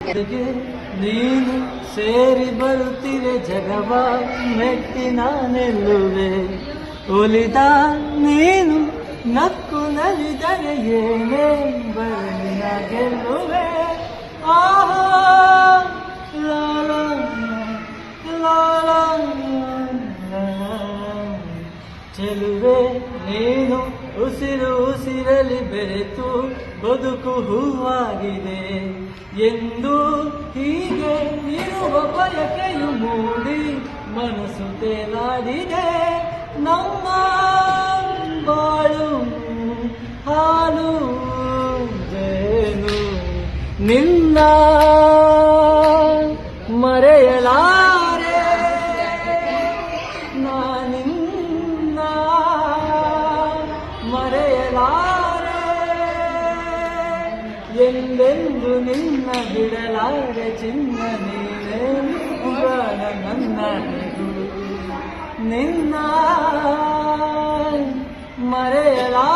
ಜೊತೆಗೆ ನೀನು ಸೇರಿ ಬರುತ್ತಿರೆ ಜಗವ ಮೆಟ್ಟಿ ನಾನೆಲ್ಲುವೆ ಒಲಿದ ನೀನು ನಕ್ಕು ನಲಿದರೆ ಏನೇ ಬರಲಿನ ಗೆಲ್ಲುವೆ ಆಹಾ ಲಾಲ ಲಾಲ ಚೆಲುವೆ ನೀನು ಉಸಿರು ಉಸಿರಲಿ ಬೆರೆತು ಬದುಕು ಹೂವಾಗಿದೆ ಎಂದು ಹೀಗೆ ಇರುವ ಬಯಕೆಯು ಮೂಡಿ ಮನಸ್ಸು ತೇಲಾಡಿದೆ ನಮ್ಮ ಬಾಳು ಹಾಲು ಜೇನು ನಿನ್ನ ಮರೆಯಲಾರೆ ನಾನಿನ್ನ ಮರೆಯಲಾರೆ ಎಂದೆಂದು ನಿನ್ನ ಬಿಡಲಾರೆ ಚಿನ್ನ ನೀನೇ ಉಗಾಡ ನನ್ನ ನಿನ್ನ ಮರೆಯಲಾರೆ